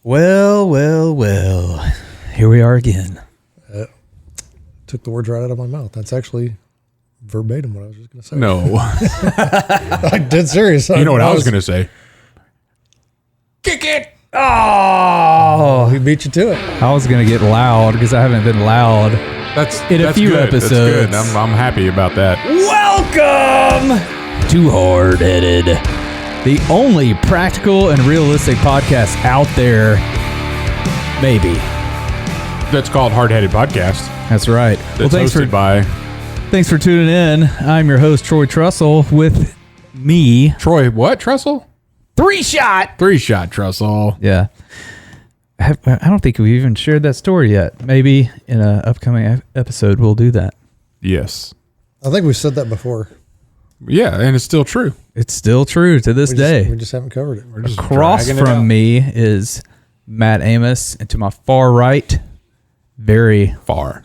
Well. Here we are again. Took the words right out of my mouth. That's actually verbatim what I was just going to say. No. I'm dead serious. You know what I was going to say? Kick it! Oh, He beat you to it. I was going to get loud because I haven't been loud That's in a few good. episodes. That's good. I'm happy about that. Welcome to Hardheaded, the only practical and realistic podcast out there. Maybe. That's called Hardheaded Podcast. That's right. That's Thanks for tuning in. I'm your host, Troy Trussell, with me. Troy, what? Trussell? Three-shot Trussell. Yeah. I don't think we've even shared that story yet. Maybe in an upcoming episode we'll do that. Yes. I think we've said that before. Yeah, and it's still true. It's still true to this day. We just haven't covered it. We're just Across dragging it from out. me is Matt Amos, and to my far right, very Far.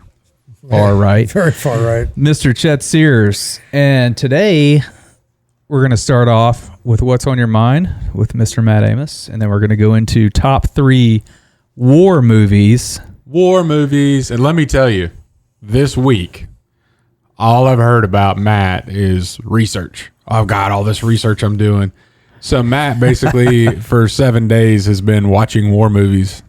right, Very far right. Mr. Chet Sears. And today we're going to start off with What's on Your Mind with Mr. Matt Amos, and then we're going to go into top 3 war movies. War movies. And let me tell you, this week, all I've heard about Matt is research. I've got all this research I'm doing. So Matt basically for 7 days has been watching war movies.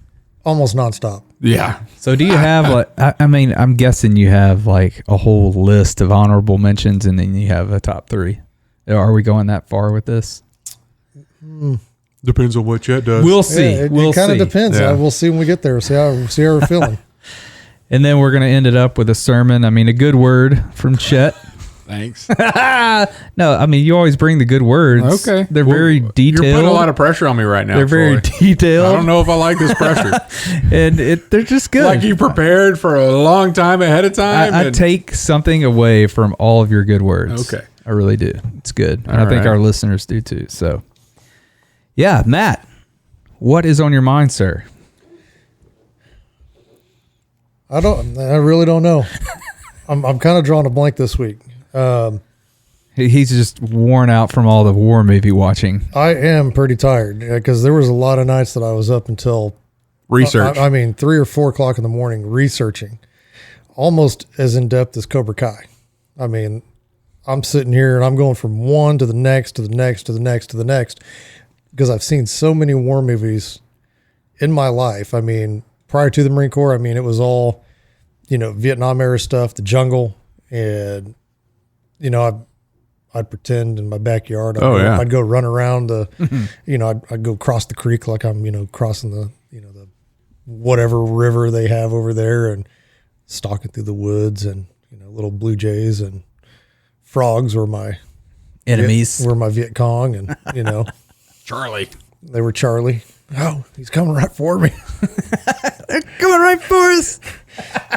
Almost nonstop. Yeah. So do you have like, I mean, I'm guessing you have like a whole list of honorable mentions and then you have a top 3. Are we going that far with this? Depends on what Chet does. We'll see. Yeah, We'll it kind of see. depends. Yeah. We'll see when we get there. See how we're feeling. And then we're going to end it up with a sermon. I mean, a good word from Chet. Thanks. No, I mean, you always bring the good words. Okay. They're Well, very detailed. You're putting a lot of pressure on me right now. They're very Troy. detailed. I don't know if I like this pressure. And they're just good. Like you prepared for a long time ahead of time. I and- take something away from all of your good words. Okay. I really do. It's good. And All I think right. our listeners do too. So, yeah, Matt, what is on your mind, sir? I really don't know. I'm kind of drawing a blank this week. He's just worn out from all the war movie watching. I am pretty tired because there was a lot of nights that I was up until research. I mean, 3 or 4 o'clock in the morning researching, almost as in depth as Cobra Kai. I mean, I'm sitting here and I'm going from one to the next, to the next, to the next, to the next, because I've seen so many war movies in my life. I mean, prior to the Marine Corps, I mean, it was all, Vietnam era stuff, the jungle, and, I'd pretend in my backyard. I'd go run around I'd go cross the creek like I'm, crossing the whatever river they have over there and stalking through the woods, and, little blue jays and frogs were my Enemies. were my Viet Cong, and, Charlie. they were Charlie. Oh, he's coming right for me. Coming right for us.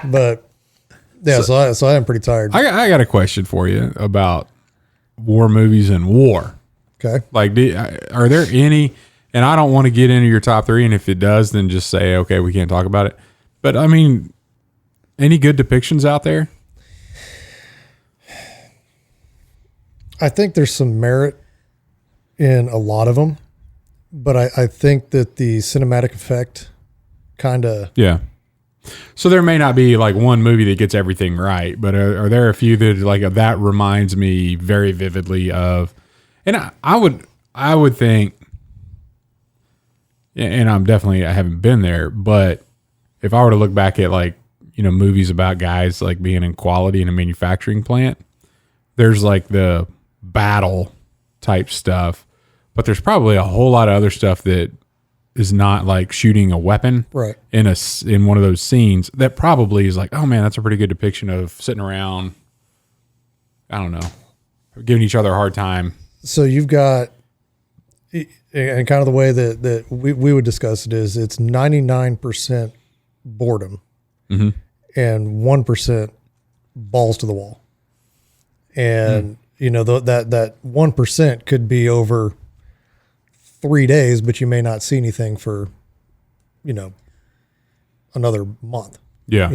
But yeah, so I am pretty tired. I got a question for you about war movies and war. Okay. Like, are there any, and I don't want to get into your top 3, and if it does, then just say, okay, we can't talk about it. But I mean, any good depictions out there? I think there's some merit in a lot of them, but I think that the cinematic effect kind of, Yeah. So there may not be like one movie that gets everything right, but are there a few that like that reminds me very vividly of, and I would think, and I haven't been there, but if I were to look back at like, movies about guys like being in quality in a manufacturing plant, there's like the battle type stuff, but there's probably a whole lot of other stuff that is not like shooting a weapon right. in one of those scenes that probably is like, oh man, that's a pretty good depiction of sitting around, I don't know, giving each other a hard time. So you've got, and kind of the way that we would discuss it is it's 99% boredom Mm-hmm. and 1% balls to the wall. And, that 1% could be over 3 days, but you may not see anything for, another month. Yeah.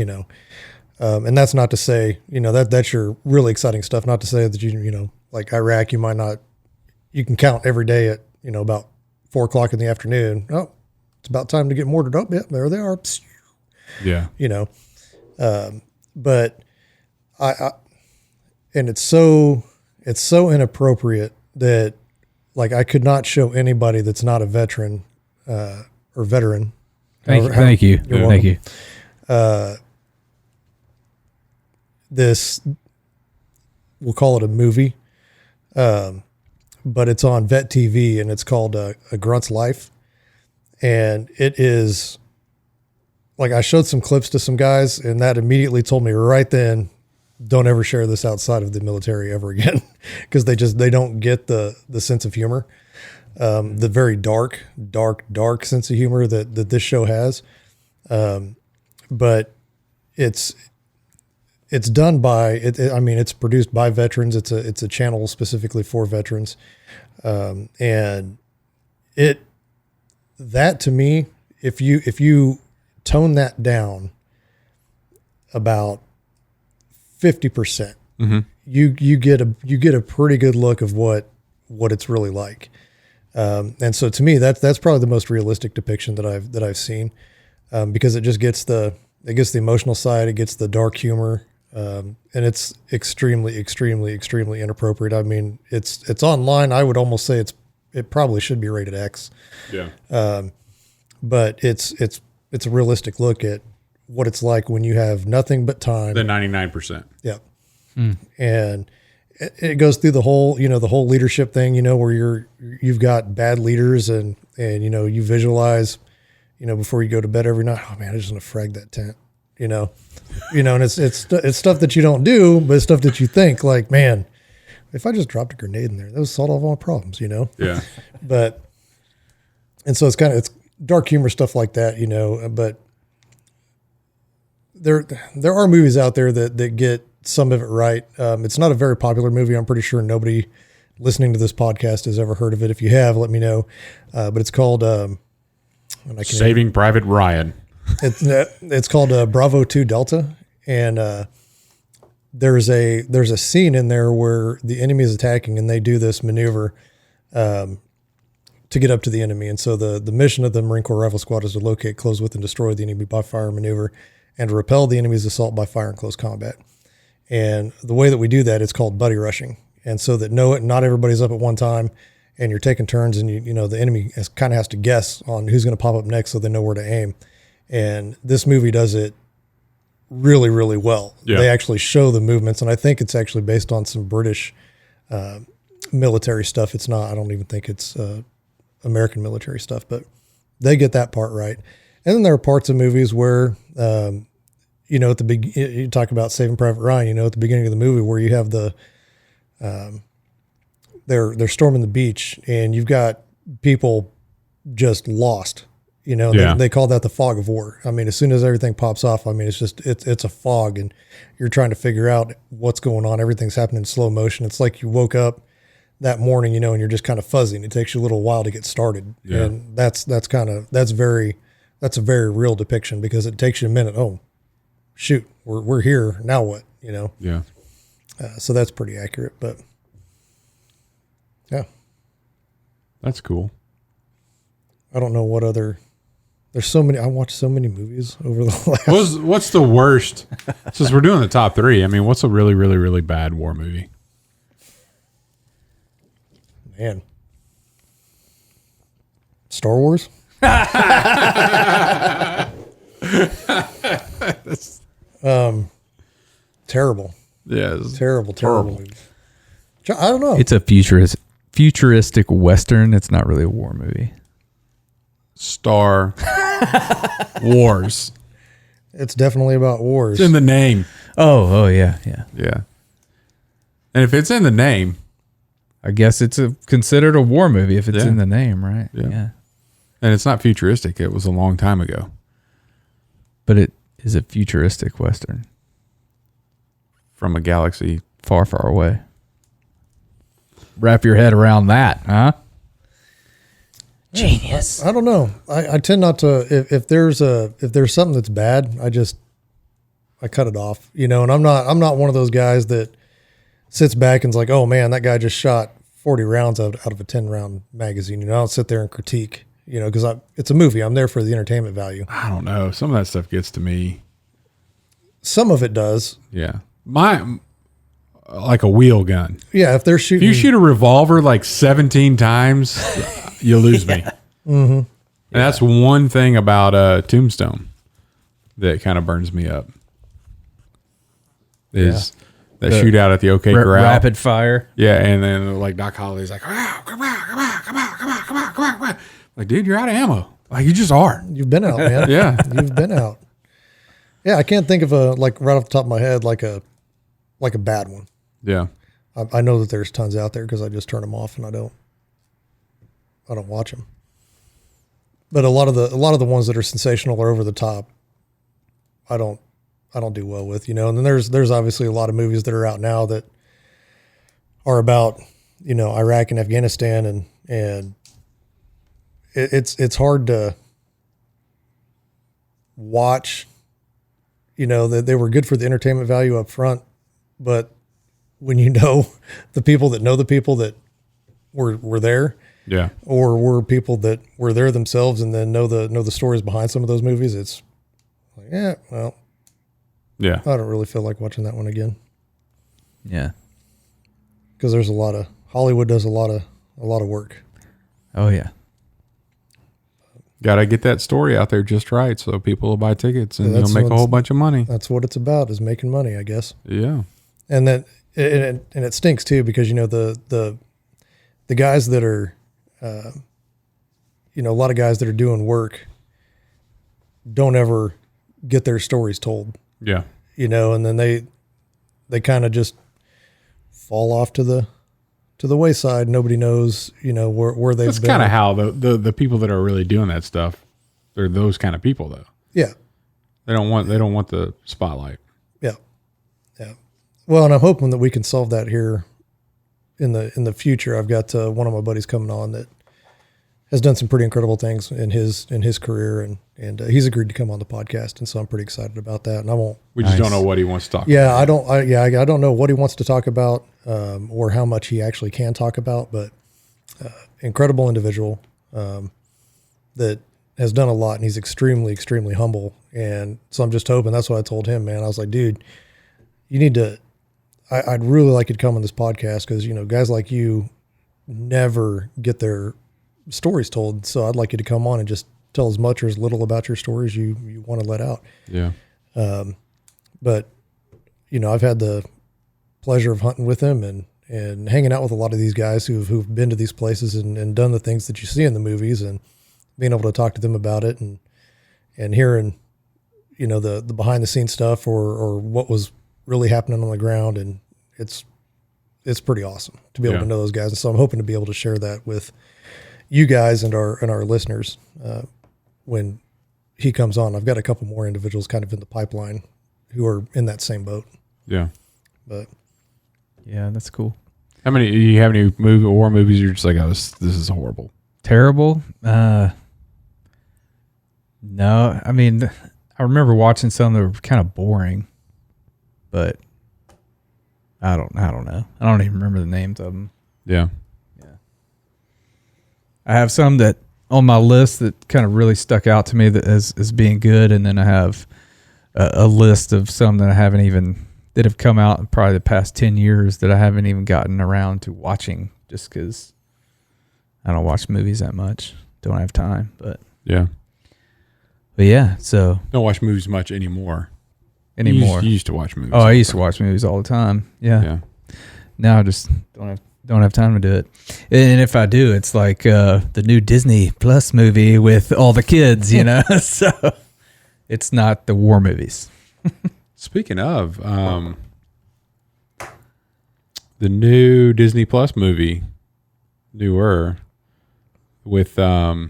And that's not to say, that's your really exciting stuff. Not to say that like Iraq, you can count every day at, about 4 o'clock in the afternoon. Oh, it's about time to get mortared up. Yep, there they are. Yeah. You know, but I and it's so inappropriate that like I could not show anybody that's not a veteran or veteran. Thank you. Thank you. This, we'll call it a movie, but it's on Vet TV and it's called A Grunt's Life. And it is like, I showed some clips to some guys and that immediately told me right then, don't ever share this outside of the military ever again. Cause they don't get the sense of humor, the very dark sense of humor that this show has. But it's done by I mean, it's produced by veterans. It's a channel specifically for veterans. And that to me, if you tone that down about 50%, you get a pretty good look of what it's really like. And so to me, that's probably the most realistic depiction that I've seen, because it just gets the emotional side, it gets the dark humor, and it's extremely inappropriate. I mean, it's online. I would almost say it probably should be rated X. Yeah. But it's a realistic look at what it's like when you have nothing but time. The 99%. Yep. And it goes through the whole leadership thing, where you've got bad leaders and, you visualize, before you go to bed every night, oh man, I just want to frag that tent, and it's stuff that you don't do, but it's stuff that you think like, man, if I just dropped a grenade in there, that would solve all my problems, Yeah. And so it's dark humor, stuff like that, but there are movies out there that get some of it right. It's not a very popular movie. I'm pretty sure nobody listening to this podcast has ever heard of it. If you have, let me know. But it's called Saving Private Ryan. It's called Bravo 2 Delta, and there's a scene in there where the enemy is attacking, and they do this maneuver to get up to the enemy. And so the mission of the Marine Corps Rifle Squad is to locate, close with, and destroy the enemy by fire and maneuver, and to repel the enemy's assault by fire in close combat. And the way that we do that is called buddy rushing. And so that not everybody's up at one time, and you're taking turns, and the enemy kind of has to guess on who's going to pop up next so they know where to aim. And this movie does it really, really well. Yeah. They actually show the movements, and I think it's actually based on some British military stuff. It's not, I don't even think it's American military stuff, but they get that part right. And then there are parts of movies where, at the big, you talk about Saving Private Ryan, at the beginning of the movie where you have they're storming the beach and you've got people just lost, they call that the fog of war. I mean, as soon as everything pops off, I mean, it's a fog and you're trying to figure out what's going on. Everything's happening in slow motion. It's like you woke up that morning, and you're just kind of fuzzy and it takes you a little while to get started. Yeah. And that's a very real depiction, because it takes you a minute. Oh, shoot, we're here now. What, Yeah. So that's pretty accurate, but yeah, That's cool. I don't know what other, there's so many, I watched so many movies over the last. What's the worst? Since we're doing the top three, I mean, what's a really, really, really bad war movie? Man. Star Wars? Terrible. Yeah. Terrible movie. I don't know. It's a futuristic Western. It's not really a war movie. Star Wars. It's definitely about wars. It's in the name. Oh, yeah. Yeah. And if it's in the name, I guess it's considered a war movie if it's Yeah. in the name, right? Yeah. and it's not futuristic, it was a long time ago. But it is a futuristic Western. From a galaxy. Far, far away. Wrap your head around that, huh? Genius. I don't know. I tend not to, if there's something that's bad, I cut it off, and I'm not one of those guys that sits back and's like, oh man, that guy just shot 40 rounds out of a 10 round magazine. I don't sit there and critique, because it's a movie. I'm there for the entertainment value. I don't know. Some of that stuff gets to me. Some of it does. Yeah. Like a wheel gun. Yeah, if they're shooting. If you shoot a revolver like 17 times, you lose me. Mm-hmm. And that's one thing about Tombstone that kind of burns me up. Is that shootout at the OK Corral. Rapid fire. Yeah, and then like Doc Holliday's like, oh, come on. Like, dude, you're out of ammo. Like, you just are. You've been out, man. Yeah. You've been out. Yeah, I can't think of right off the top of my head, like a bad one. Yeah. I know that there's tons out there because I just turn them off and I don't watch them. But a lot of the ones that are sensational or over the top, I don't do well with, And then there's obviously a lot of movies that are out now that are about, Iraq and Afghanistan and it's hard to watch, that they were good for the entertainment value up front, but when the people that were there, yeah, or were people that were there themselves and then know the stories behind some of those movies, it's like, yeah, well, yeah, I don't really feel like watching that one again. Yeah, because there's Hollywood does a lot of work. Oh yeah. Got to get that story out there just right so people will buy tickets and you'll make a whole bunch of money. That's what it's about, is making money, I guess. Yeah. And it stinks too, because the guys that are a lot of guys that are doing work don't ever get their stories told. Yeah. And then they kind of just fall off to the wayside. Nobody knows, where they've been. That's kind of how the people that are really doing that stuff, they're those kind of people though. Yeah. They don't want the spotlight. Yeah. Yeah. Well, and I'm hoping that we can solve that here in the future. I've got one of my buddies coming on that has done some pretty incredible things in his career, and he's agreed to come on the podcast, and so I'm pretty excited about that. And I won't. We just don't know what he wants to talk about. Yeah, I don't know what he wants to talk about, or how much he actually can talk about. But incredible individual that has done a lot, and he's extremely, extremely humble. And so I'm just hoping. That's what I told him, man. I was like, dude, you need to. I'd really like you to come on this podcast because guys like you never get their stories told. So I'd like you to come on and just tell as much or as little about your stories you want to let out. Yeah. But I've had the pleasure of hunting with him and hanging out with a lot of these guys who've been to these places and done the things that you see in the movies, and being able to talk to them about it and hearing, the behind the scenes stuff or what was really happening on the ground. And it's pretty awesome to be able to know those guys. And so I'm hoping to be able to share that with you guys and our listeners when he comes on. I've got a couple more individuals kind of in the pipeline who are in that same boat. Yeah. But yeah, that's cool. How many do you have any war movies you're just like, oh, this is horrible? Terrible? No. I mean, I remember watching some that were kind of boring, but I don't know. I don't even remember the names of them. Yeah. I have some that on my list that kind of really stuck out to me that as being good, and then I have a list of some that that have come out in probably the past 10 years that I haven't even gotten around to watching, just because I don't watch movies that much. Don't have time, but yeah. So don't watch movies much anymore. You used to watch movies. Oh, I used to watch movies all the time. Yeah. Now I just don't have time to do it. And if I do, it's like the new Disney Plus movie with all the kids, so it's not the war movies. Speaking of the new Disney Plus movie, newer, with Raya,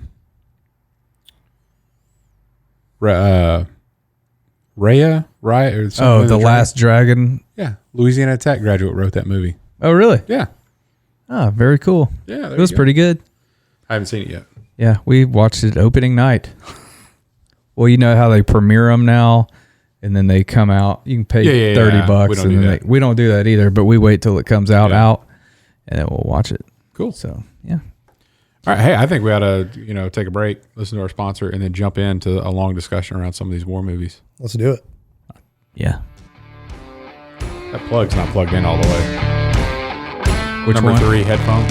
right? Or The Last Dragon. Yeah, Louisiana Tech graduate wrote that movie. Oh, really? Yeah. Oh, very cool. Yeah, it was pretty good. I haven't seen it yet. Yeah, we watched it opening night. Well, you know how they premiere them now, and then they come out. You can pay $30, we don't do that. We don't do that either. But we wait till it comes out, and then we'll watch it. Cool. So yeah. All right. Hey, I think we ought to, take a break, listen to our sponsor, and then jump into a long discussion around some of these war movies. Let's do it. Yeah. That plug's not plugged in all the way. Which Number one? 3, headphone.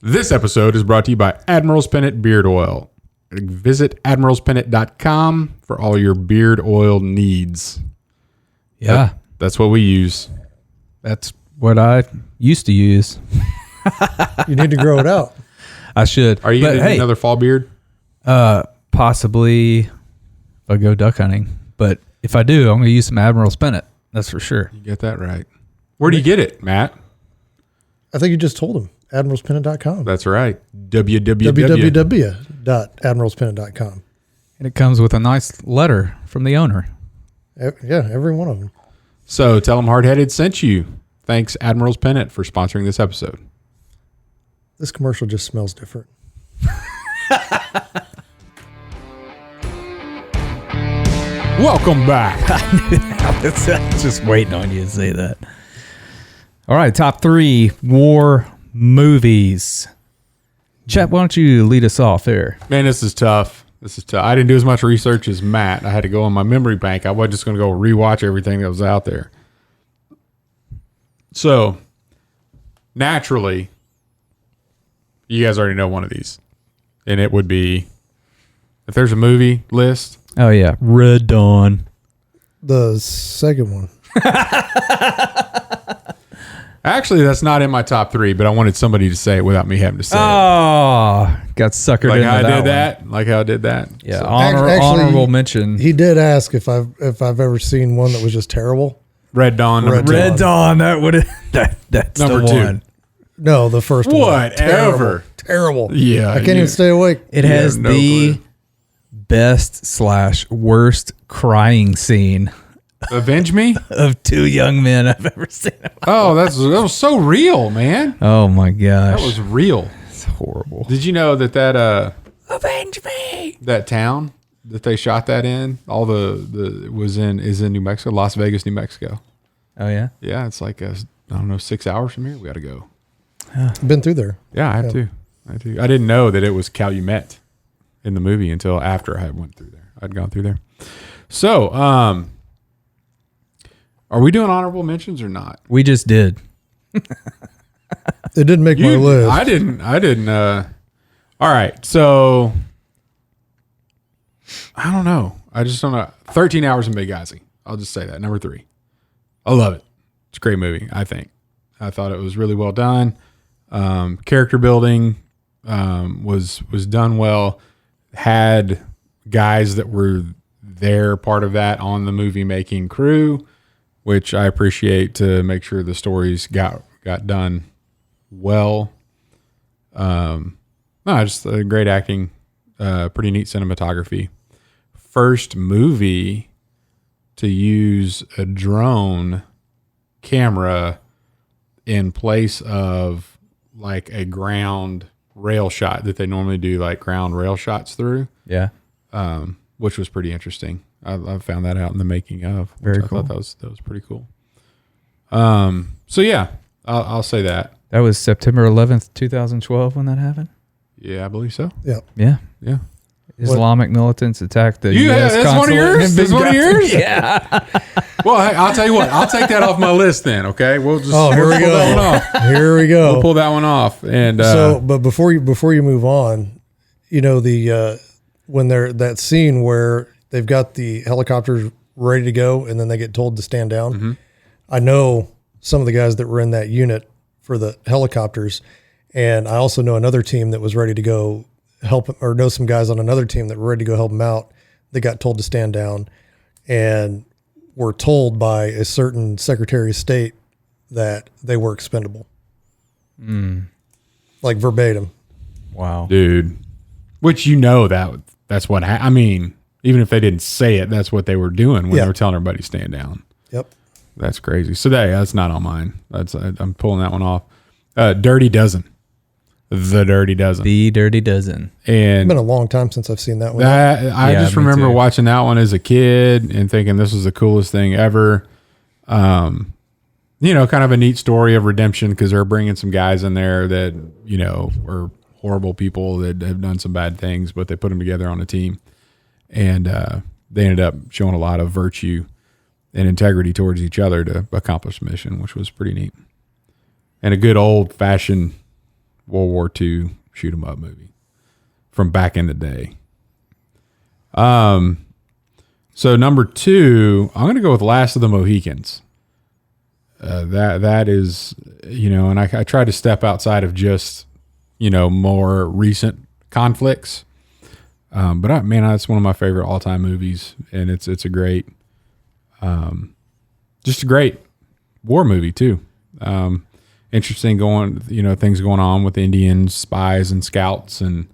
This episode is brought to you by Admiral's Pennant Beard Oil. Visit admiralspennant.com for all your beard oil needs. Yeah. That's what we use. That's what I used to use. You need to grow it out. I should. Are you going to do another fall beard? Possibly if I go duck hunting. But if I do, I'm going to use some Admiral's Pennant. That's for sure. You get that right. Where do you get it, Matt? I think you just told him. admiralspennant.com. That's right. www.admiralspennant.com. And it comes with a nice letter from the owner. Yeah, every one of them. So tell them Hardheaded sent you. Thanks, Admiral's Pennant, for sponsoring this episode. This commercial just smells different. Welcome back. I was just waiting on you to say that. All right, top 3 war movies. Chet, why don't you lead us off there? Man, this is tough. I didn't do as much research as Matt. I had to go on my memory bank. I wasn't just going to go rewatch everything that was out there. So, naturally, you guys already know one of these. And it would be, if there's a movie list. Oh, yeah. Red Dawn. The second one. Actually, that's not in my top 3, but I wanted somebody to say it without me having to say it. Oh, got suckered Like into how I that did one. that? Like how I did that? Yeah, So, Actually, honorable mention. He did ask if I've ever seen one that was just terrible. Red Dawn. Number Red two. Red Dawn. That would that's Number the 2. one. No, the first one. Whatever. Terrible. Yeah, I can't even stay awake. It You has have no the clue. best/worst crying scene Avenge Me? of 2 young men I've ever seen. Oh, that was so real, man. Oh my gosh, That was real. it's horrible. Did you know that Avenge me. that town that they shot that in, all is in New Mexico, Las Vegas, New Mexico. Oh yeah. Yeah, it's like 6 hours from here. We got to go. Been through there. Yeah, I have to. I didn't know that it was Calumet in the movie until after I went through there. I'd gone through there. So, are we doing honorable mentions or not? We just did. It didn't make my list. I didn't. All right. So, I don't know. I just don't know. 13 Hours in Benghazi. I'll just say that. Number 3. I love it. It's a great movie, I think. I thought it was really well done. Character building was done well. Had guys that were there, part of that on the movie making crew, which I appreciate, to make sure the stories got done well. Just great acting, pretty neat cinematography. First movie to use a drone camera in place of like a ground rail shot that they normally do, like ground rail shots through. Yeah. Which was pretty interesting. I found that out in the making of. Very I cool. thought that was pretty cool. So yeah, I'll say that. That was September 11th, 2012 when that happened. Yeah, I believe so. Yeah. Yeah. Yeah. Islamic militants attacked the Yeah, U.S. that's one of consulate yours? in That's one of Benghazi. yours? Yeah. Well, hey, I'll tell you what. I'll take that off my list then. Okay, we'll just Oh, here we pull that one go. off. Here we go. We'll pull that one off. And But before you move on, the when they're that scene where they've got the helicopters ready to go and then they get told to stand down. Mm-hmm. I know some of the guys that were in that unit for the helicopters, and I also know another team that was ready to go help, or know some guys on another team that were ready to go help them out. They got told to stand down and were told by a certain Secretary of State that they were expendable. Like verbatim. Wow. dude, which that's what I mean. Even if they didn't say it, that's what they were doing when they were telling everybody to stand down. Yep. That's crazy. So that's not on mine. I'm pulling that one off. Dirty Dozen. The Dirty Dozen. The Dirty Dozen. And It's been a long time since I've seen that one. I Yeah, just me remember too. watching that one as a kid and thinking this was the coolest thing ever. Kind of a neat story of redemption because they're bringing some guys in there that, were horrible people that have done some bad things, but they put them together on a team, and they ended up showing a lot of virtue and integrity towards each other to accomplish the mission, which was pretty neat. And a good old-fashioned World War II shoot-'em-up movie from back in the day. So number 2, I'm going to go with Last of the Mohicans. That is, and I try to step outside of just, more recent conflicts. But that's one of my favorite all-time movies, and it's a great, just a great war movie too. Interesting things going on with Indian spies and scouts and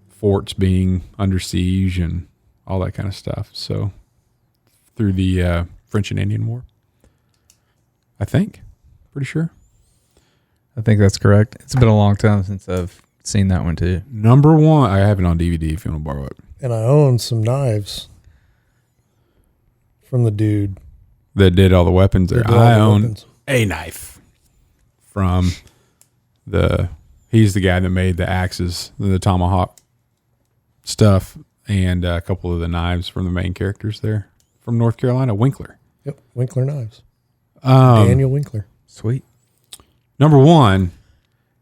forts being under siege and all that kind of stuff. So through the French and Indian War, I think, pretty sure. I think that's correct. It's been a long time since I've seen that one too. Number 1, I have it on DVD if you want to borrow it. And I own some knives from the dude that did all the weapons there. I own a knife from he's the guy that made the axes, the tomahawk stuff, and a couple of the knives from the main characters there from North Carolina, Winkler. Yep, Winkler Knives. Daniel Winkler. Sweet. Number 1,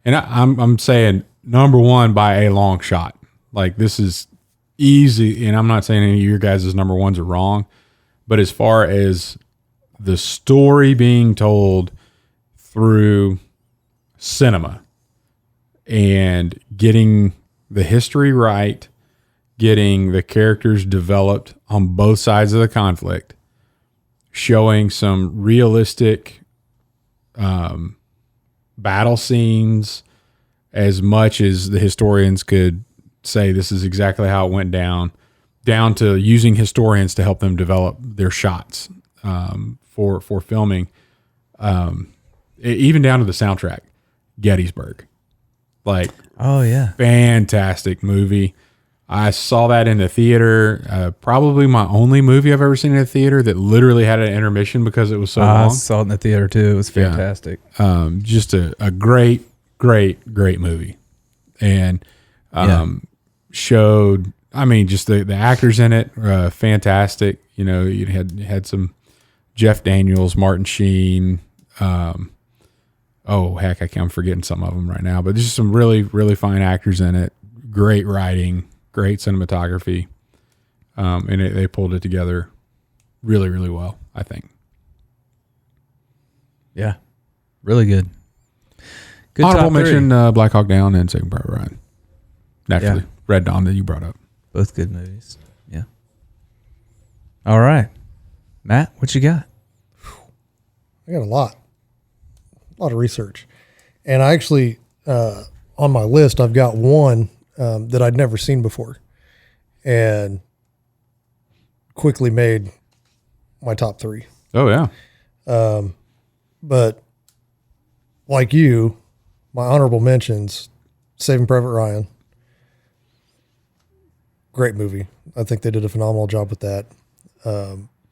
and I'm saying number 1 by a long shot. Like, this is easy, and I'm not saying any of your guys' number 1s are wrong, but as far as the story being told through cinema and getting the history right, getting the characters developed on both sides of the conflict, showing some realistic battle scenes as much as the historians could say this is exactly how it went down to using historians to help them develop their shots for filming, even down to the soundtrack, Gettysburg. Like, oh yeah, fantastic movie. I saw that in the theater. Probably my only movie I've ever seen in a theater that literally had an intermission because it was so long. I saw it in the theater too. It was fantastic. Yeah. Just a great movie, and showed. I mean, just the actors in it, fantastic. You had some Jeff Daniels, Martin Sheen. I'm forgetting some of them right now, but there's just some really, really fine actors in it. Great writing, great cinematography, and they pulled it together really, really well, I think. Yeah, really good. Good honorable top 3. mention: Black Hawk Down and Saving Private Ryan. Naturally, Red Dawn that you brought up. Both good movies. Yeah. All right, Matt, what you got? I got a lot of research, and I actually on my list I've got one that I'd never seen before, and quickly made my top 3. Oh yeah. But like you, my honorable mentions: Saving Private Ryan. Great movie. I think they did a phenomenal job with that.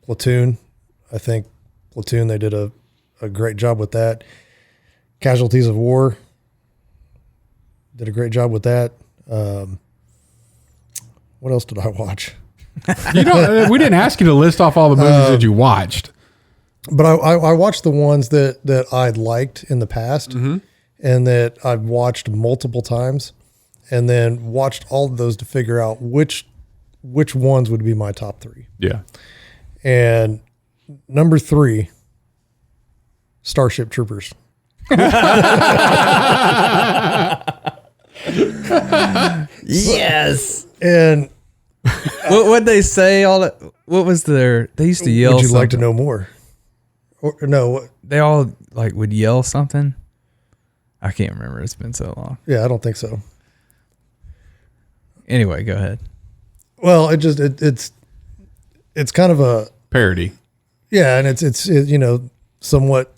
Platoon. I think Platoon, they did a great job with that. Casualties of War. Did a great job with that. What else did I watch? We didn't ask you to list off all the movies that you watched. But I watched the ones that I'd liked in the past, and that I've watched multiple times, and then watched all of those to figure out which ones would be my top 3. Yeah. And number 3, Starship Troopers. Yes. And what they say? All that. What was their? They used to yell. Would you like to something. know more? Or no? They all would yell something. I can't remember. It's been so long. Yeah, I don't think so. Anyway, go ahead. Well, it's kind of a Parody. Yeah, and it's somewhat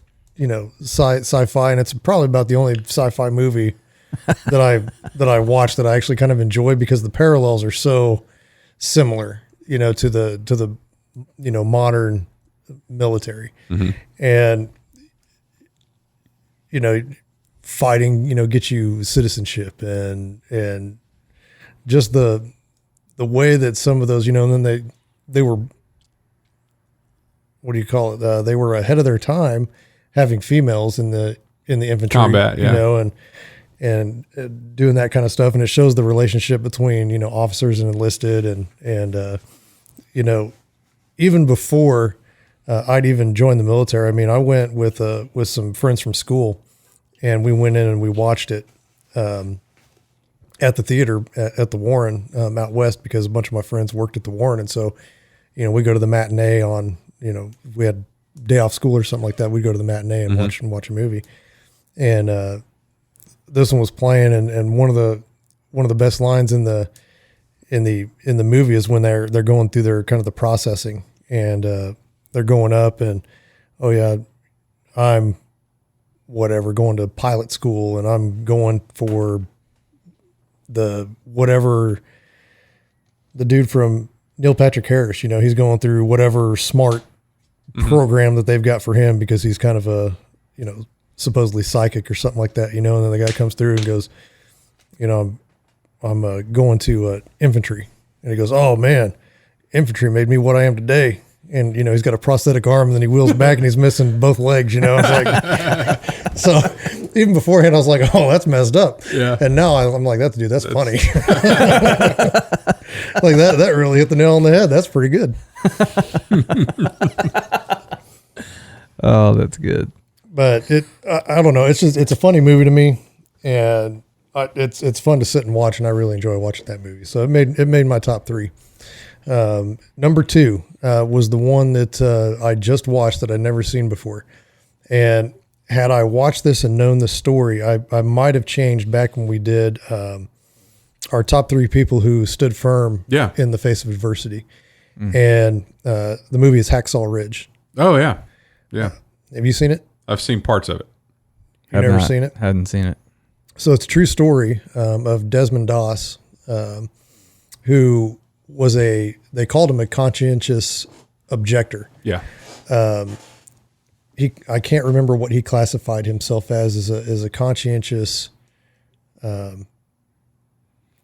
sci-fi, and it's probably about the only sci-fi movie that I watched that I actually kind of enjoy because the parallels are so similar, to the modern military, and fighting, get you citizenship and just the way that some of those, and then they were, what do you call it? They were ahead of their time having females in the infantry, combat, and doing that kind of stuff. And it shows the relationship between, officers and enlisted and even before I'd even joined the military. I mean, I went with some friends from school, and we went in and we watched it at the theater at the Warren out west, because a bunch of my friends worked at the Warren. And so, we go to the matinee on, we had day off school or something like that. We'd go to the matinee and watch a movie. And this one was playing, and one of the best lines in the movie is when they're going through their kind of the processing, and they're going up, and oh yeah, I'm whatever going to pilot school, and I'm going for the whatever, the dude from Neil Patrick Harris, he's going through whatever smart program that they've got for him, because he's kind of a, supposedly psychic or something like that, and then the guy comes through and goes, I'm going to infantry. And he goes, oh man, infantry made me what I am today. And, he's got a prosthetic arm, and then he wheels back and he's missing both legs, It's like, so even beforehand, I was like, oh, that's messed up. Yeah. And now I'm like, that's funny. Like that really hit the nail on the head. That's pretty good. Oh, that's good. But I don't know. It's a funny movie to me, and it's fun to sit and watch, and I really enjoy watching that movie. So it made my top 3. Number 2 was the one that I just watched that I'd never seen before. And had I watched this and known the story, I might have changed back when we did our top 3 people who stood firm in the face of adversity. And the movie is Hacksaw Ridge. Oh, yeah. Yeah. Have you seen it? I've seen parts of it. You've never seen it? Hadn't seen it. So it's a true story of Desmond Doss, who was they called him a conscientious objector. Yeah. I can't remember what he classified himself as a conscientious.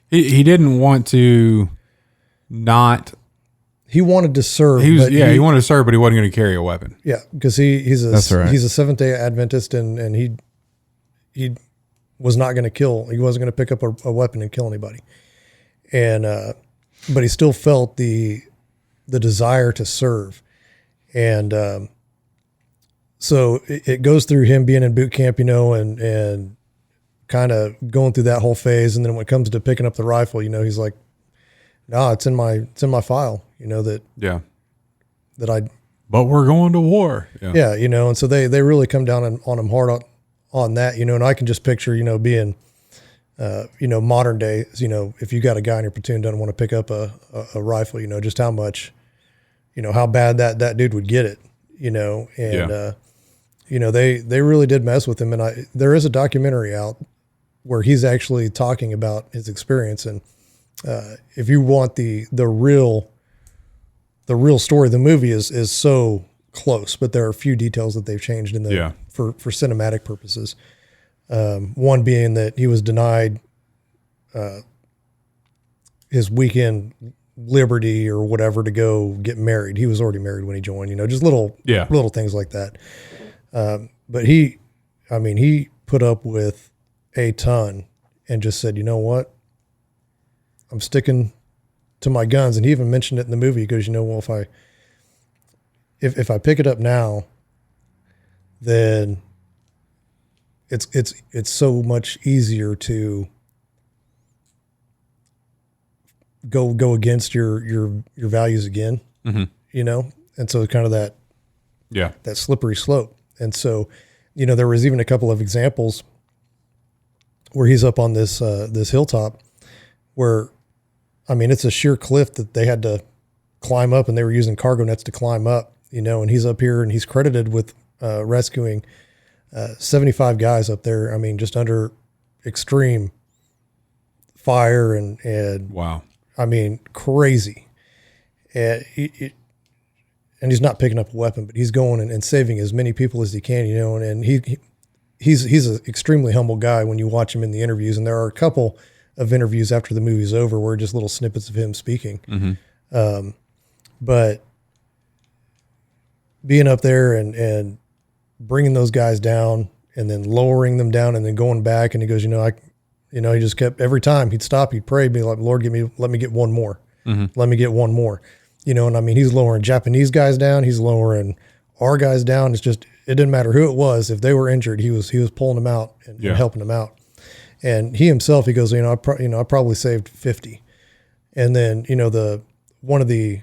He didn't want to not. He wanted to serve. He wanted to serve, but he wasn't going to carry a weapon. Yeah, because he's a Seventh-day Adventist, and he was not going to kill. He wasn't going to pick up a weapon and kill anybody. And but he still felt the desire to serve, and so it goes through him being in boot camp, and kind of going through that whole phase, and then when it comes to picking up the rifle, he's like, "No, it's in my file." That I. But we're going to war. Yeah, and so they really come down on him hard on that, and I can just picture, being, modern day, if you got a guy in your platoon doesn't want to pick up a rifle, just how much, how bad that dude would get it, and, they really did mess with him. And there is a documentary out where he's actually talking about his experience. And if you want the real story, the movie is so close, but there are a few details that they've changed in for cinematic purposes. One being that he was denied his weekend liberty or whatever to go get married. He was already married when he joined, just little things like that. But he put up with a ton and just said, you know what, I'm sticking to my guns. And he even mentioned it in the movie. He goes, well, if I pick it up now, then it's so much easier to go against your values again, and so kind of that slippery slope. And so, there was even a couple of examples where he's up on this hilltop where, it's a sheer cliff that they had to climb up, and they were using cargo nets to climb up, and he's up here and he's credited with rescuing 75 guys up there. Just under extreme fire and wow. Crazy. And he's not picking up a weapon, but he's going and saving as many people as he can, and he he's an extremely humble guy when you watch him in the interviews. And there are a couple of interviews after the movie's over where just little snippets of him speaking. But being up there and bringing those guys down and then lowering them down and then going back, and he goes, he just kept, every time he'd stop, he'd pray, be like, Lord, let me get one more. Let me get one more. And I mean, he's lowering Japanese guys down. He's lowering our guys down. It's just, it didn't matter who it was. If they were injured, he was pulling them out and helping them out. And he himself, he goes, I probably saved 50. And then, one of the,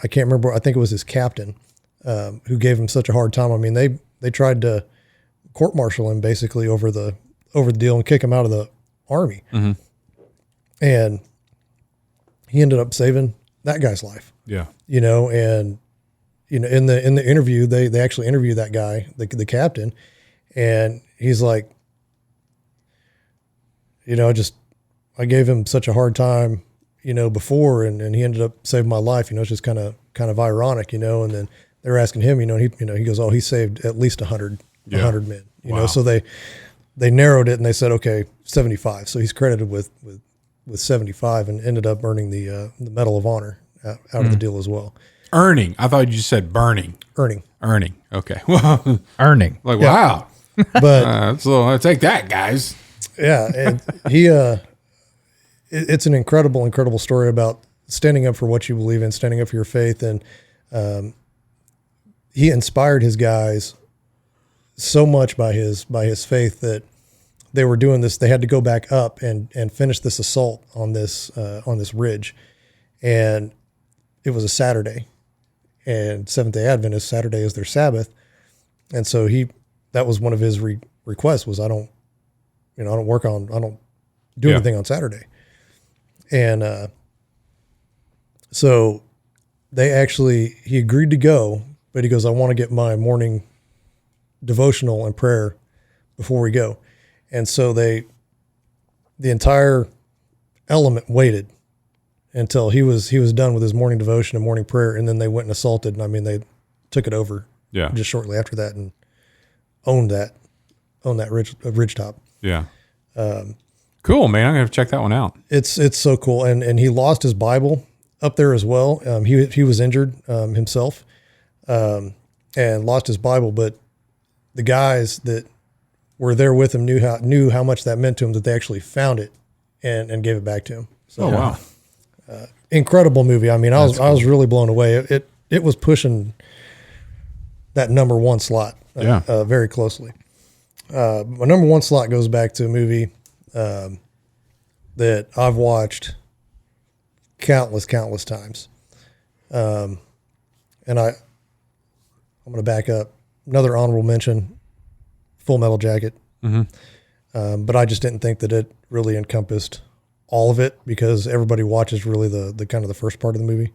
I can't remember, I think it was his captain, who gave him such a hard time. I mean, they tried to court-martial him basically over the deal and kick him out of the army. And he ended up saving that guy's life. Yeah. And in the interview, they actually interviewed that guy, the captain, and he's like, I gave him such a hard time, before, and he ended up saving my life. It's just kind of ironic, and then they're asking him, he goes, oh, he saved at least 100 men, Wow. so they narrowed it and they said, okay, 75. So he's credited with 75 and ended up earning the Medal of Honor out of the deal as well. Earning. I thought you said burning. Earning. Okay. Well, Earning. like, wow. But So I'll take that, guys. yeah, and he, it's an incredible story about standing up for what you believe in, standing up for your faith. And he inspired his guys so much by his faith that they were doing this. They had to go back up and finish this assault on this ridge. And it was a Saturday, and Seventh-day Adventist, Saturday is their Sabbath. And so that was one of his requests was, I don't do anything on Saturday. And so he agreed to go, but he goes, I want to get my morning devotional and prayer before we go. And so the entire element waited until he was done with his morning devotion and morning prayer. And then they went and assaulted. And I mean, they took it over just shortly after that and owned that ridge top. Yeah. Cool, man. I'm going to check that one out. It's so cool. And he lost his Bible up there as well. He was injured himself and lost his Bible, but the guys that were there with him knew how much that meant to him, that they actually found it and gave it back to him. So, wow. Incredible movie. I mean, I was really blown away. It was pushing that number one slot very closely. My number one slot goes back to a movie that I've watched countless times. And I'm going to back up. Another honorable mention, Full Metal Jacket. But I just didn't think that it really encompassed all of it, because everybody watches really the kind of the first part of the movie.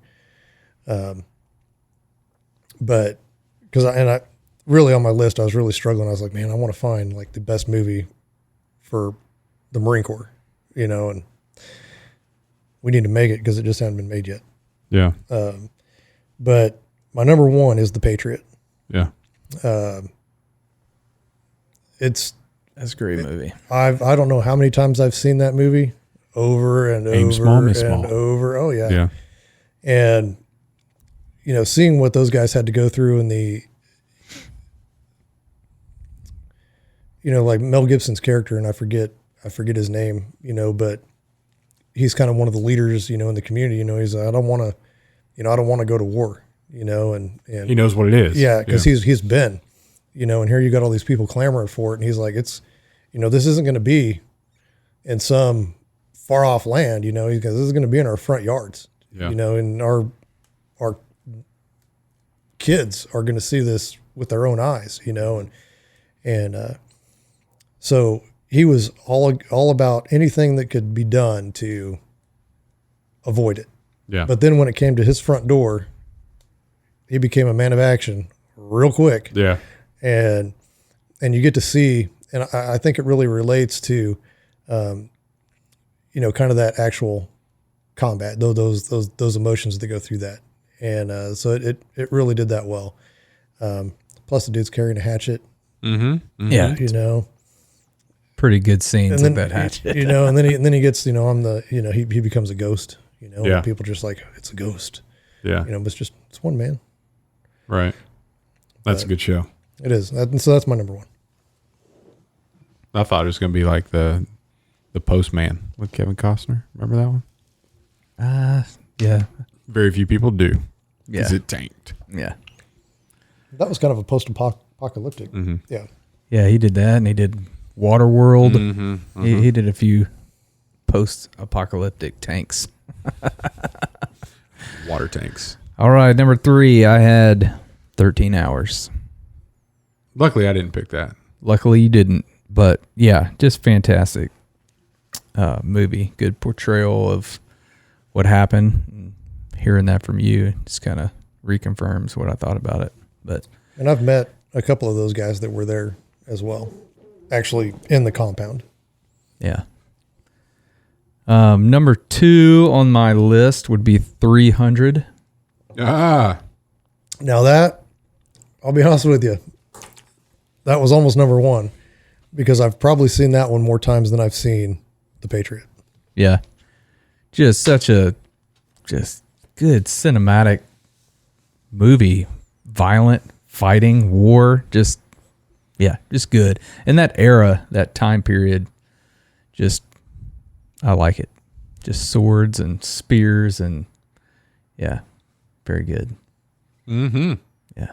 But because I really on my list, I was really struggling. I was like, man, I want to find like the best movie for the Marine Corps, and we need to make it because it just hasn't been made yet. Yeah. But my number one is The Patriot. Yeah. That's a great movie. I don't know how many times I've seen that movie over and Aim over small, miss and small. over. Oh yeah. Yeah. And seeing what those guys had to go through in the, like Mel Gibson's character, and I forget his name, but he's kind of one of the leaders, in the community. He's I don't want to go to war, and He knows what it is. yeah, because he's been, and here you got all these people clamoring for it, and he's like, it's, this isn't going to be in some far off land, because this is going to be in our front yards, and our kids are going to see this with their own eyes, and so he was all about anything that could be done to avoid it. Yeah. But then when it came to his front door, he became a man of action real quick. Yeah. And you get to see, and I think it really relates to, kind of that actual combat, those emotions that go through that. And so it really did that well. Plus the dude's carrying a hatchet. Yeah. pretty good scenes And with then, that hatchet. and then he gets, I'm the, he becomes a ghost, Yeah. and people just like, it's a ghost, Yeah. but it's one man. Right. That's a good show. It is. So that's my number one. I thought it was going to be like the Postman with Kevin Costner. Remember that one? Yeah. Very few people do. Yeah. Because it tanked. Yeah. That was kind of a post-apocalyptic. Mm-hmm. Yeah. Yeah, he did that, and he did Waterworld. Mm-hmm. Mm-hmm. He did a few post-apocalyptic tanks. Water tanks. All right, number 3, I had 13 Hours. Luckily, I didn't pick that. Luckily, you didn't, but yeah, just fantastic movie. Good portrayal of what happened. And hearing that from you just kind of reconfirms what I thought about it. And I've met a couple of those guys that were there as well, actually in the compound. Yeah. Number 2 on my list would be 300. Ah. Now that, I'll be honest with you, that was almost number 1 because I've probably seen that one more times than I've seen The Patriot. Yeah. Just such a good cinematic movie. Violent, fighting, war, just good. And that era, that time period, I like it. Just swords and spears and very good. Mm-hmm. Yeah.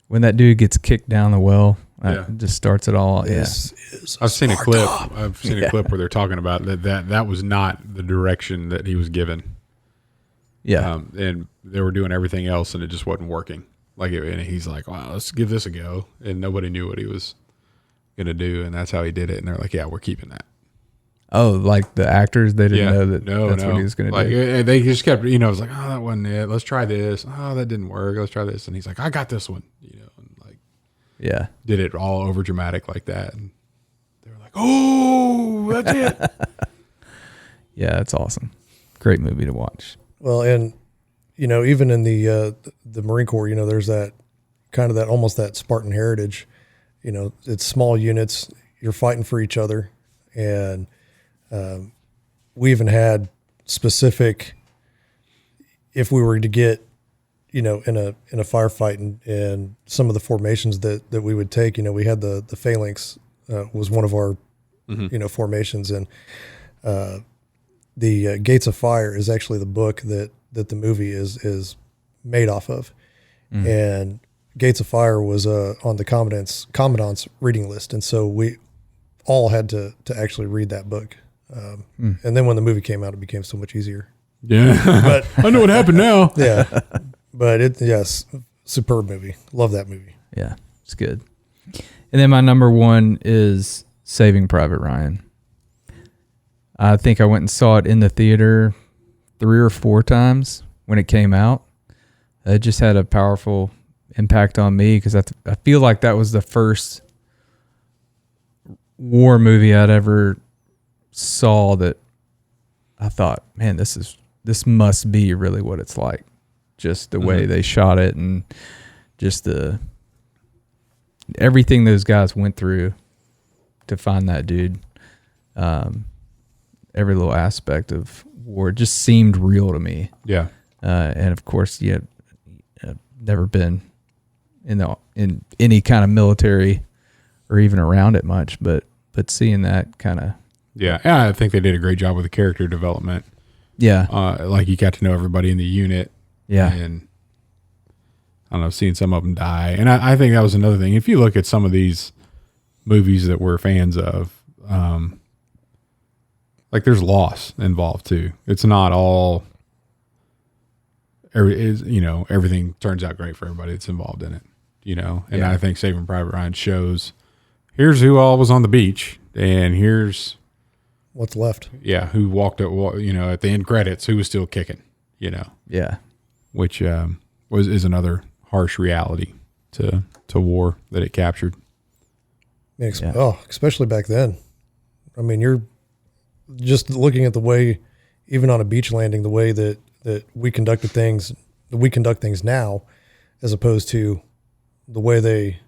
When that dude gets kicked down the well, Yeah. it just starts it all. This is I've seen a Sparta. clip. I've seen a clip where they're talking about that was not the direction that he was given. Yeah. And they were doing everything else, and it just wasn't working. And he's like, "Wow, let's give this a go." And nobody knew what he was gonna do, and that's how he did it. And they're like, "Yeah, we're keeping that." Oh, like the actors, they didn't know that that's what he was going to do. They just kept, it was like, "Oh, that wasn't it. Let's try this. Oh, that didn't work. Let's try this." And he's like, "I got this one." And like, Yeah. did it all over dramatic like that. And they were like, "Oh, that's it." Yeah, it's awesome. Great movie to watch. Well, and even in the Marine Corps, there's that kind of that almost that Spartan heritage. It's small units. You're fighting for each other, and we even had specific. If we were to get, in a firefight and some of the formations that we would take, we had the phalanx was one of our formations, and the Gates of Fire is actually the book that the movie is made off of. And Gates of Fire was on the commandant's reading list. And so we all had to actually read that book. And then when the movie came out, it became so much easier. Yeah, But I know what happened now. yeah, but yes, superb movie. Love that movie. Yeah, it's good. And then my number 1 is Saving Private Ryan. I think I went and saw it in the theater 3 or 4 times when it came out. It just had a powerful impact on me because I feel like that was the first war movie I'd ever saw that I thought, man, this must be really what it's like. Just the way they shot it and just everything those guys went through to find that dude. Every little aspect of war just seemed real to me. Yeah. And of course, I've never been in any kind of military or even around it much, but seeing that kind of. Yeah. I think they did a great job with the character development. Yeah. Like you got to know everybody in the unit. Yeah. And I don't know, seeing some of them die. And I think that was another thing. If you look at some of these movies that we're fans of, like there's loss involved too. It's not all, everything turns out great for everybody that's involved in it, And Yeah. I think Saving Private Ryan shows, here's who all was on the beach, and here's What's left? who walked at the end credits, who was still kicking, Yeah. which is another harsh reality to war that it captured. Especially back then. I mean, you're just looking at the way, even on a beach landing, the way that we conduct things now, as opposed to the way they,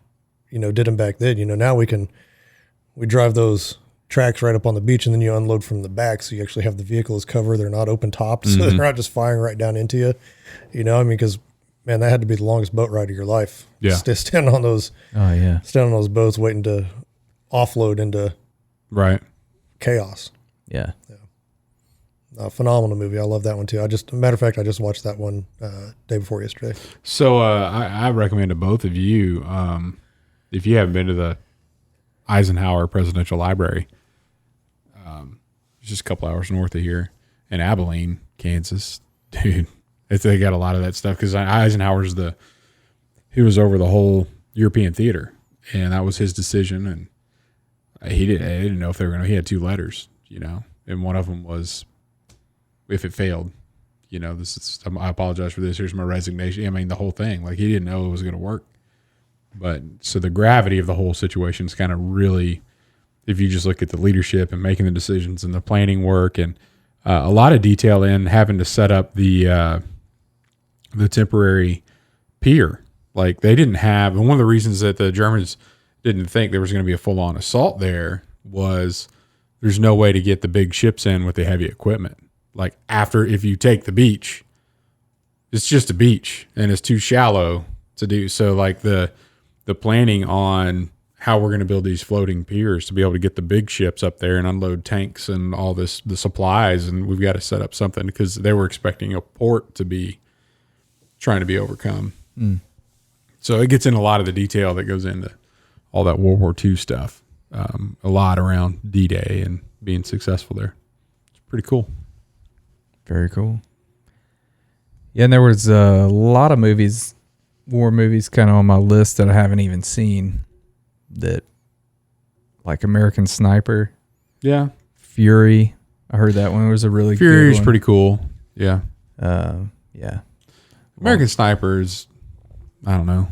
did them back then. Now we drive those, tracks right up on the beach, and then you unload from the back, so you actually have the vehicle as cover. They're not open topped, so they're not just firing right down into you. You know, I mean, because man, that had to be the longest boat ride of your life. Yeah, standing on those. Oh yeah, standing on those boats, waiting to offload into chaos. Yeah. Phenomenal movie. I love that one too. Matter of fact, I just watched that one day before yesterday. So I recommend to both of you, if you haven't been to the Eisenhower Presidential Library, it's just a couple hours north of here in Abilene, Kansas. Dude, they got a lot of that stuff because Eisenhower's he was over the whole European theater, and that was his decision. And he didn't know if they were going to. He had 2 letters, you know, and one of them was, if it failed, you know, I apologize for this. Here's my resignation. I mean, the whole thing, like he didn't know it was going to work. But so the gravity of the whole situation is kind of really, if you just look at the leadership and making the decisions and the planning work and a lot of detail in having to set up the temporary pier. Like they didn't have, and one of the reasons that the Germans didn't think there was going to be a full on assault there was there's no way to get the big ships in with the heavy equipment. Like if you take the beach, it's just a beach and it's too shallow to do. So like the planning on how we're going to build these floating piers to be able to get the big ships up there and unload tanks and all the supplies. And we've got to set up something because they were expecting a port to be trying to be overcome. So it gets in a lot of the detail that goes into all that World War II stuff. A lot around D-Day and being successful there. It's pretty cool. Very cool. Yeah, and there was a lot of movies, war movies, kind of on my list that I haven't even seen. That, like American Sniper. Yeah. Fury. I heard that one was a really good one. Fury's pretty cool. Yeah. Yeah. American Snipers, I don't know.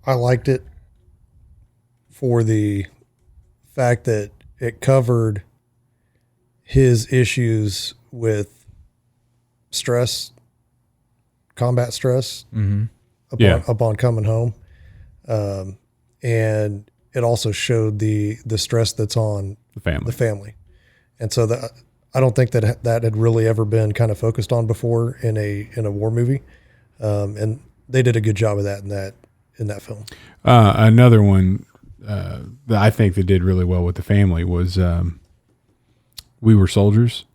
I liked it for the fact that it covered his issues with stress, combat stress, upon coming home. And it also showed the stress that's on the family. And so that, I don't think that had really ever been kind of focused on before in a war movie. And they did a good job of that in that film. Another one that I think that did really well with the family was We Were Soldiers.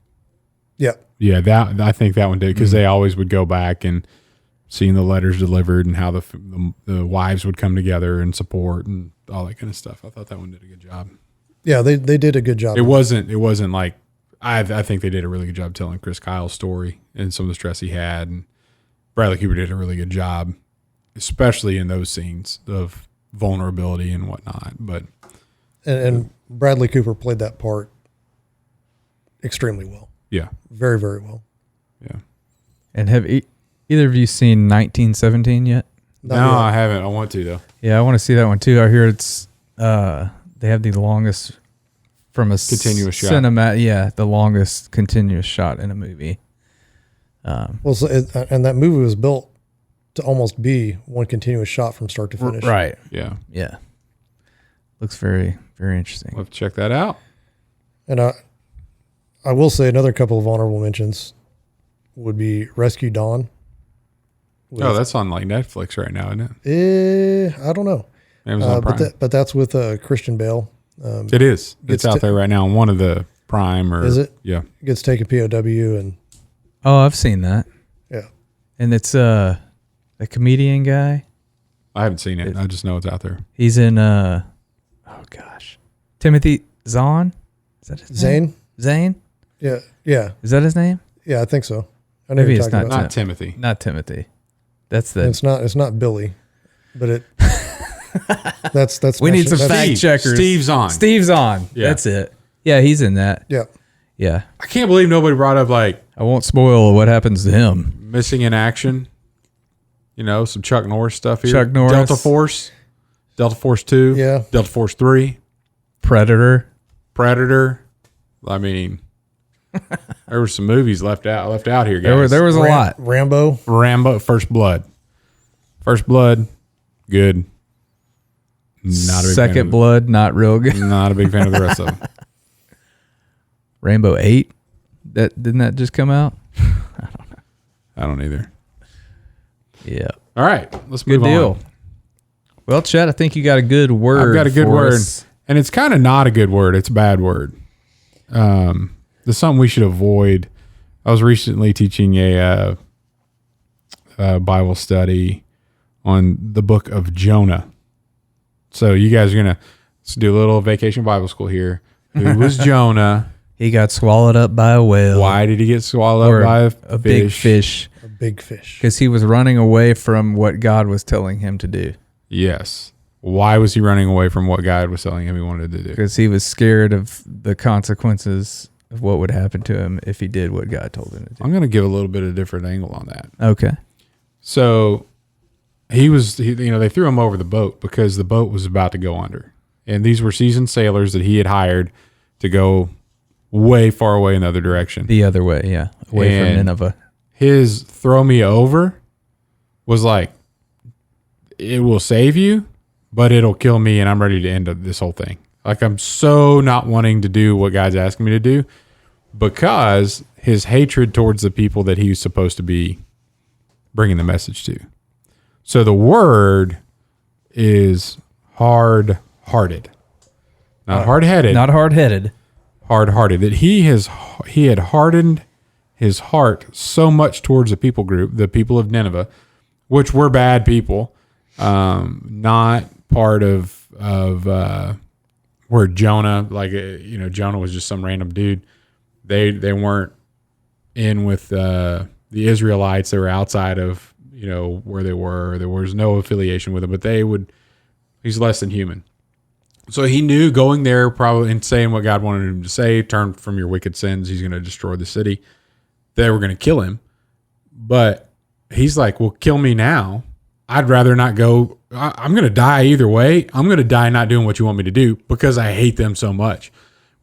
Yeah. Yeah, I think that one did because they always would go back and seeing the letters delivered and how the wives would come together and support and all that kind of stuff. I thought that one did a good job. Yeah, they did a good job. It wasn't like I think they did a really good job telling Chris Kyle's story and some of the stress he had, and Bradley Cooper did a really good job, especially in those scenes of vulnerability and whatnot. But and Bradley Cooper played that part extremely well. Yeah, very, very well. Yeah. And have either of you seen 1917 yet? No, I haven't. I want to though. Yeah, I want to see that one too. I hear it's they have the longest from a continuous shot. The longest continuous shot in a movie. And that movie was built to almost be one continuous shot from start to finish. Right. Yeah. Yeah. Looks very, very interesting. We'll have to check that out. And I will say another couple of honorable mentions would be Rescue Dawn. That's on like Netflix right now, isn't it? I don't know. Amazon Prime. But that's with Christian Bale. It is. It's out there right now on one of the Prime or. Is it? Yeah. Gets taken POW and. Oh, I've seen that. Yeah. And it's a comedian guy. I haven't seen it. I just know it's out there. He's in Timothy Zahn. Is that his name? Zane? Yeah. Yeah. Is that his name? Yeah, I think so. I know Maybe you're it's talking not. about. Not Timothy. Not Timothy. That's the. It's not Billy, but it. that's. We need some fact checkers. Steve Zahn. Steve Zahn. Yeah. That's it. Yeah, he's in that. Yeah. Yeah. I can't believe nobody brought up like I won't spoil what happens to him. Missing in Action. You know, some Chuck Norris stuff here. Chuck Norris. Delta Force 2. Yeah. Delta Force 3. Predator. I mean, there were some movies left out here, guys. There was a lot. Rambo. First Blood. Good. Not a big Second fan of Blood, not real good. Not a big fan of the rest of them. Rainbow 8, didn't that just come out? I don't either. Yeah. All right, let's Good move deal. on. Well, Chet, I think you got a good word. I've got a good for word, us. and it's kind of not a good word. It's a bad word. There's something we should avoid. I was recently teaching a Bible study on the book of Jonah. So you guys are going to do a little vacation Bible school here. Who was Jonah? He got swallowed up by a whale. Why did he get swallowed Or up by a big fish? A big fish. Because he was running away from what God was telling him to do. Yes. Why was he running away from what God was telling him he wanted to do? Because he was scared of the consequences of what would happen to him if he did what God told him to do. I'm going to give a little bit of a different angle on that. Okay. So they threw him over the boat because the boat was about to go under. And these were seasoned sailors that he had hired to go way far away in the other direction. The other way, yeah. Away from And Nineveh. His throw me over was like, it will save you, but it'll kill me, and I'm ready to end this whole thing. Like, I'm so not wanting to do what God's asking me to do because his hatred towards the people that he was supposed to be bringing the message to. So the word is hard-hearted. Not hard-headed. Not hard-headed. Hard-hearted. That he had hardened his heart so much towards the people group, the people of Nineveh, which were bad people, not part of where Jonah, Jonah was just some random dude. They weren't in with the Israelites. They were outside of where they were. There was no affiliation with them, but he's less than human. So he knew going there probably and saying what God wanted him to say, turn from your wicked sins, he's going to destroy the city. They were going to kill him. But he's like, well, kill me now. I'd rather not go. I'm going to die either way. I'm going to die not doing what you want me to do because I hate them so much.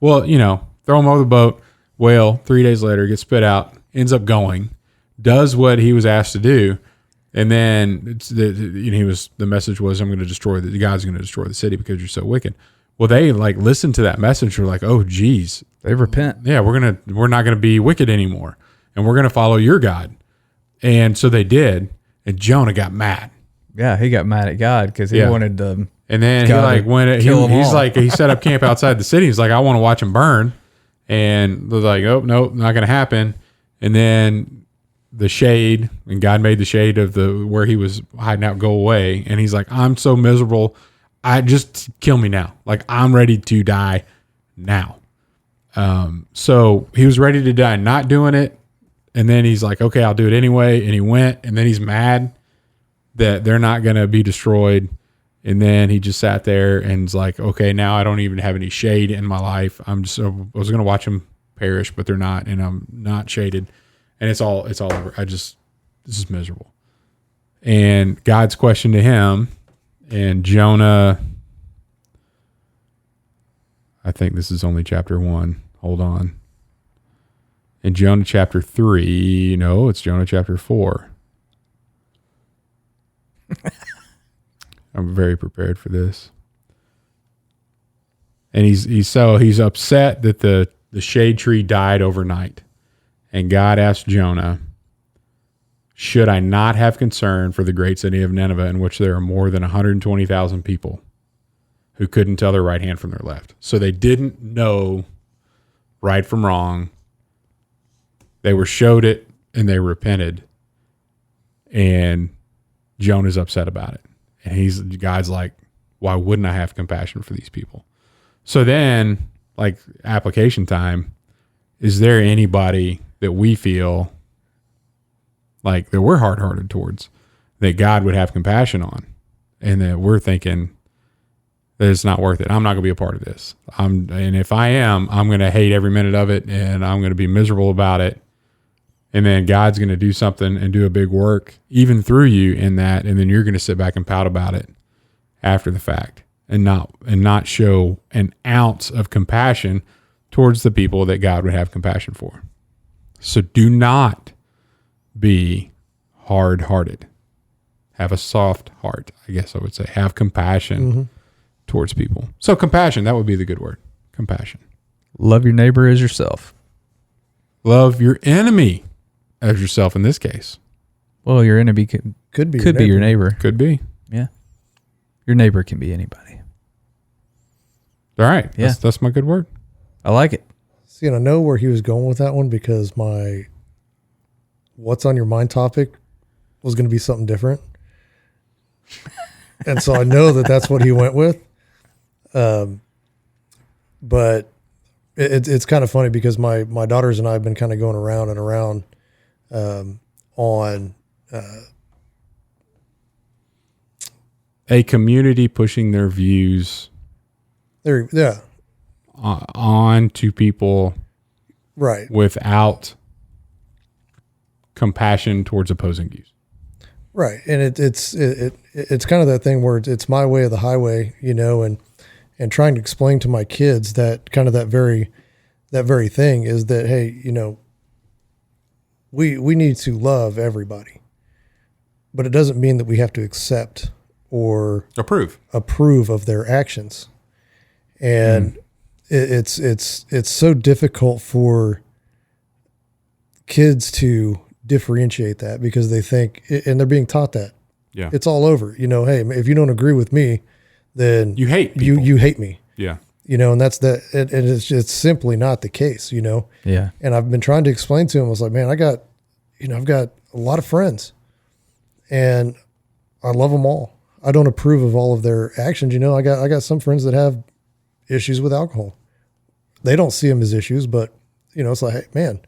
Well, throw him over the boat. Whale, 3 days later, gets spit out, ends up going, does what he was asked to do. And then the message was, God's going to destroy the city because you're so wicked. Well, they listened to that message. They're like, oh, geez. They repent. Yeah, we're not going to be wicked anymore. And we're going to follow your God. And so they did. And Jonah got mad. Yeah, he got mad at God because he wanted to. And then he set up camp outside the city. He's like, I want to watch him burn. And they're like, oh, no, not going to happen. And then the shade, and God made the shade of where he was hiding out go away. And he's like, I'm so miserable. Just kill me now. Like, I'm ready to die now. So he was ready to die not doing it. And then he's like, okay, I'll do it anyway. And he went, and then he's mad that they're not going to be destroyed. And then he just sat there and was like, okay, now I don't even have any shade in my life. I was going to watch them perish, but they're not, and I'm not shaded. And it's all over. This is miserable. And God's question to him, and Jonah, I think this is only chapter 1. Hold on. In Jonah chapter 3, no, it's Jonah chapter 4. I'm very prepared for this. And he's upset that the shade tree died overnight. And God asked Jonah, should I not have concern for the great city of Nineveh, in which there are more than 120,000 people who couldn't tell their right hand from their left? So they didn't know right from wrong. They were showed it and they repented. And Jonah's upset about it. And God's like, why wouldn't I have compassion for these people? So then, application time, is there anybody that we feel like that we're hard-hearted towards, that God would have compassion on, and that we're thinking that it's not worth it? I'm not going to be a part of this. And if I am, I'm going to hate every minute of it, and I'm going to be miserable about it. And then God's going to do something and do a big work, even through you in that, and then you're going to sit back and pout about it after the fact, and not show an ounce of compassion towards the people that God would have compassion for. So do not be hard-hearted. Have a soft heart, I guess I would say. Have compassion towards people. So compassion, that would be the good word. Compassion. Love your neighbor as yourself. Love your enemy as yourself in this case. Well, your enemy could be your neighbor. Could be. Yeah. Your neighbor can be anybody. All right. Yeah. That's my good word. I like it. See, and I know where he was going with that one because my what's on your mind topic was going to be something different. And so I know that that's what he went with. But it's kind of funny because my daughters and I have been kind of going around and around on a community pushing their views on to people right without compassion towards opposing views. Right. And it's kind of that thing where it's my way or the highway, you know, and trying to explain to my kids that kind of that very thing is that, hey, you know, we need to love everybody, but it doesn't mean that we have to accept or approve of their actions. And it's so difficult for kids to differentiate that because they think, and they're being taught that it's all over, you know, hey, if you don't agree with me, then you hate people. you hate me. Yeah. You know, and that's and it's simply not the case, you know? Yeah. And I've been trying to explain to him, I was like, man, I've got a lot of friends and I love them all. I don't approve of all of their actions. You know, I got some friends that have issues with alcohol. They don't see them as issues, but you know, it's like, hey, man,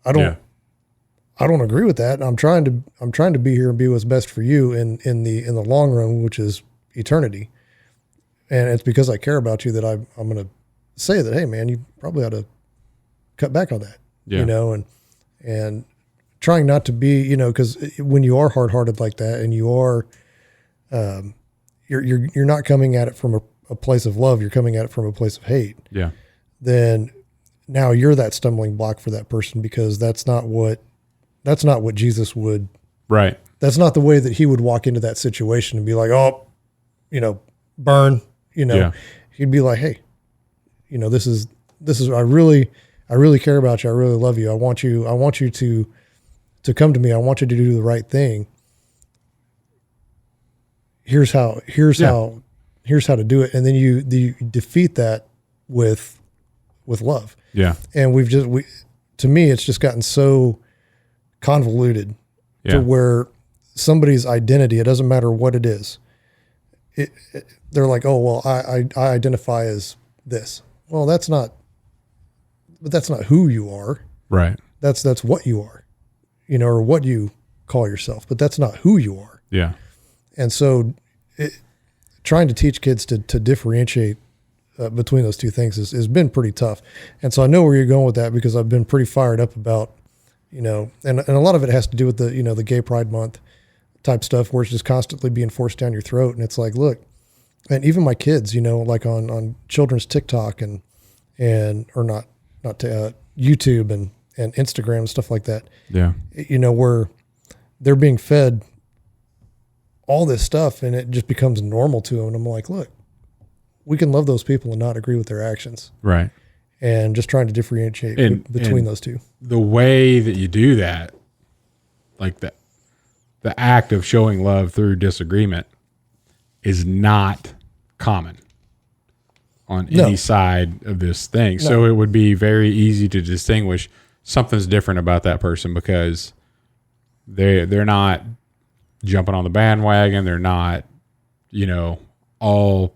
I don't agree with that. I'm trying to be here and be what's best for you in the long run, which is eternity. And it's because I care about you that I'm going to say that, hey man, you probably ought to cut back on that, you know, and trying not to be, you know, cause when you are hard-hearted like that and you are, you're not coming at it from a place of love. You're coming at it from a place of hate. Yeah. Then now you're that stumbling block for that person because that's not what Jesus would. Right. That's not the way that he would walk into that situation and be like, oh, you know, burn, you know, he'd be like, hey, you know, this is, I really care about you. I really love you. I want you to come to me. I want you to do the right thing. Here's how to do it. And then you defeat that with love. Yeah. And to me, it's just gotten so convoluted to where somebody's identity, it doesn't matter what it is. They're like, oh, well, I identify as this. Well, that's not who you are. Right. That's what you are, you know, or what you call yourself, but that's not who you are. Yeah. And so trying to teach kids to differentiate between those two things has been pretty tough. And so I know where you're going with that because I've been pretty fired up about, you know, and a lot of it has to do with the, you know, the Gay Pride Month type stuff where it's just constantly being forced down your throat. And it's like, look, and even my kids, you know, like on children's TikTok or not YouTube and Instagram and stuff like that. Yeah. You know, where they're being fed all this stuff and it just becomes normal to them. And I'm like, look, we can love those people and not agree with their actions. Right. And just trying to differentiate between those two. The way that you do that, like the act of showing love through disagreement is not common on any side of this thing. No. So it would be very easy to distinguish something's different about that person because they're not jumping on the bandwagon. They're not, you know, all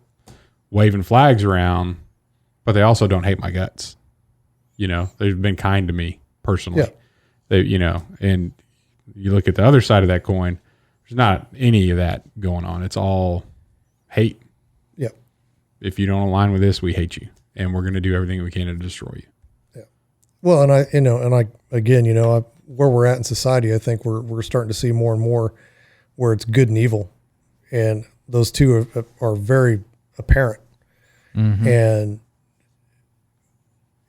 waving flags around, but they also don't hate my guts. You know, they've been kind to me personally. Yeah. They, you know, and you look at the other side of that coin, there's not any of that going on. It's all hate. Yep. If you don't align with this, we hate you and we're going to do everything we can to destroy you. Yeah. Well, and again, you know, where we're at in society, I think we're starting to see more and more where it's good and evil. And those two are very apparent. Mm-hmm. And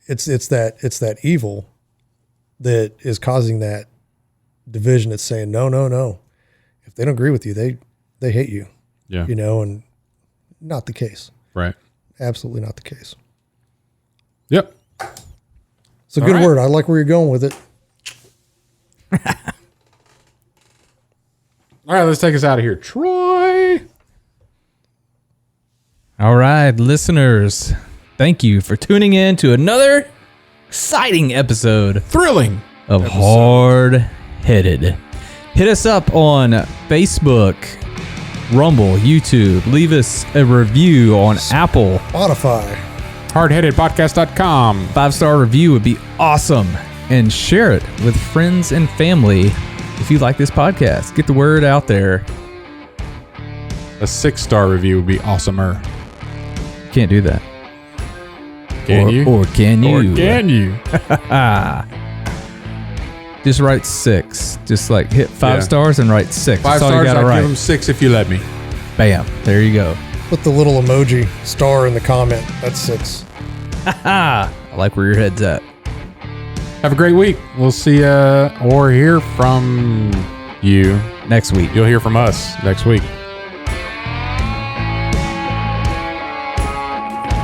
it's that evil that is causing that division. It's saying, no. If they don't agree with you, they hate you. Yeah. You know, and not the case. Right. Absolutely not the case. Yep. It's a All good right. word. I like where you're going with it. All right, let's take us out of here. Troy. All right, listeners, thank you for tuning in to another exciting episode Thrilling. of Hardheaded. Hit us up on Facebook, Rumble, YouTube. Leave us a review on Apple. Spotify. Hardheadedpodcast.com. 5-star review would be awesome. And share it with friends and family if you like this podcast. Get the word out there. A 6-star review would be awesomer. Can't do that. Can or, you? Or can you? Or can you? Just write 6. Just like hit 5 Yeah. stars and write 6. 5 That's all you stars, gotta I'll write. give them 6 if you let me. Bam. There you go. Put the little emoji star in the comment. That's 6. I like where your head's at. Have a great week. We'll see or hear from you. Next week. You'll hear from us next week.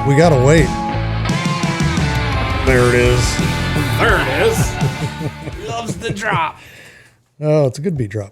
We got to wait. There it is. There it is. Loves the drop. Oh, it's a good beat drop.